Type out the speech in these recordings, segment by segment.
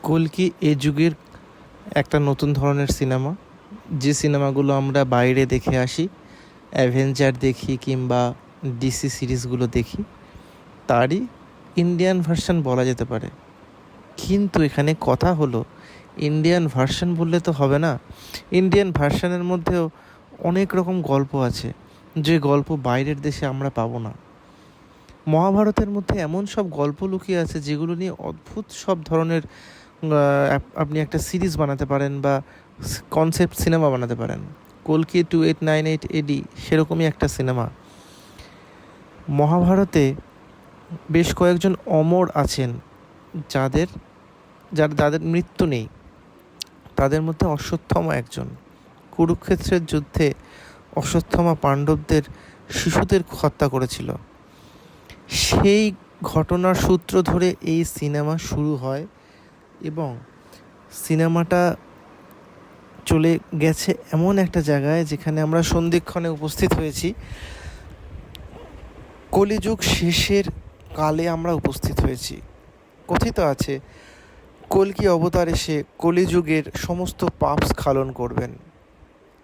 কল্কি এ যুগের একটা নতুন ধরনের সিনেমা, যে সিনেমাগুলো আমরা বাইরে দেখে আসি, অ্যাভেঞ্জার দেখি কিংবা ডিসি সিরিজগুলো দেখি, তারই ইন্ডিয়ান ভার্সন বলা যেতে পারে। কিন্তু এখানে কথা হলো, ইন্ডিয়ান ভার্সন বললে তো হবে না। ইন্ডিয়ান ভার্সনের মধ্যেও অনেক রকম গল্প আছে, যে গল্প বাইরের দেশে আমরা পাবো না। মহাভারতের মধ্যে এমন সব গল্প লুকিয়ে আছে যেগুলো নিয়ে অদ্ভুত সব ধরনের আপনি একটা সিরিজ বানাতে পারেন বা কনসেপ্ট সিনেমা বানাতে পারেন। কল্কি 2898 এডি সেরকমই একটা সিনেমা। মহাভারতে বেশ কয়েকজন অমর আছেন, যাদের যাদের মৃত্যু নেই। তাদের মধ্যে অশ্বত্থামা একজন। কুরুক্ষেত্রের যুদ্ধে অশ্বত্থামা পাণ্ডবদের শিশুদের হত্যা করেছিল। সেই ঘটনার সূত্র ধরে এই সিনেমা শুরু হয় এবং সিনেমাটা চলে গেছে এমন একটা জায়গায় যেখানে আমরা সন্ধিক্ষণে উপস্থিত হয়েছি। কলিযুগ শেষের কালে আমরা উপস্থিত হয়েছি। কথিত আছে, কল্কি অবতার এসে কলিযুগের সমস্ত পাপ স্খলন করবেন।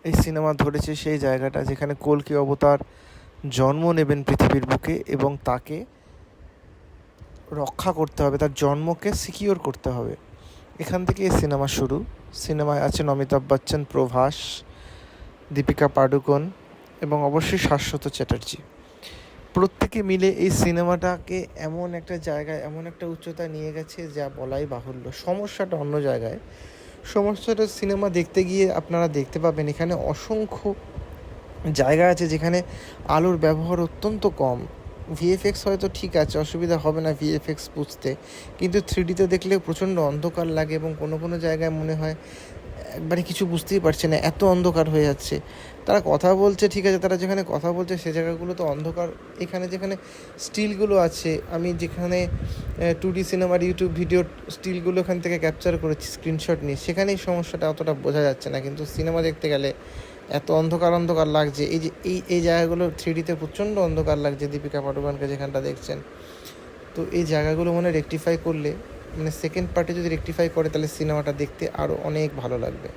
এই সিনেমা ধরেছে সেই জায়গাটা যেখানে কল্কি অবতার জন্ম নেবেন পৃথিবীর বুকে এবং তাকে রক্ষা করতে হবে, তার জন্মকে সিকিওর করতে হবে। এখান থেকে এই সিনেমা শুরু। সিনেমায় আছেন অমিতাভ বচ্চন, প্রভাস, দীপিকা পাডুকোন এবং অবশ্যই শাশ্বত চ্যাটার্জি। প্রত্যেকে মিলে এই সিনেমাটাকে এমন একটা জায়গায়, এমন একটা উচ্চতায় নিয়ে গেছে যা বলাই বাহুল্য। সমস্যাটা অন্য জায়গায়। সমস্যাটা সিনেমা দেখতে গিয়ে আপনারা দেখতে পাবেন এখানে অসংখ্য জায়গা আছে যেখানে আলোর ব্যবহার অত্যন্ত কম। ভিএফএক্স হয়তো ঠিক আছে, অসুবিধা হবে না ভিএফএক্স বুঝতে, কিন্তু থ্রিডিতে দেখলে প্রচণ্ড অন্ধকার লাগে এবং কোনো কোনো জায়গায় মনে হয় একবারে কিছু বুঝতেই পারছে না, এত অন্ধকার হয়ে যাচ্ছে। তারা কথা বলছে ঠিক আছে, তারা যেখানে কথা বলছে সে জায়গাগুলো তো অন্ধকার। এখানে যেখানে স্টিলগুলো আছে, আমি যেখানে 2D সিনেমার ইউটিউব ভিডিও স্টিলগুলো এখান থেকে ক্যাপচার করেছি স্ক্রিনশট নিয়ে, সেখানেই সমস্যাটা অতটা বোঝা যাচ্ছে না, কিন্তু সিনেমা দেখতে গেলে এত অন্ধকার অন্ধকার লাগছে। এই যে এই জায়গাগুলো থ্রিডিতে প্রচণ্ড অন্ধকার লাগছে দীপিকা পাডুকোনকে যেখানটা দেখছেন। তো এই জায়গাগুলো মনে রেকটিফাই করলে, মানে সেকেন্ড পার্টে যদি রেকটিফাই করে, তাহলে সিনেমাটা দেখতে আরও অনেক ভালো লাগবে।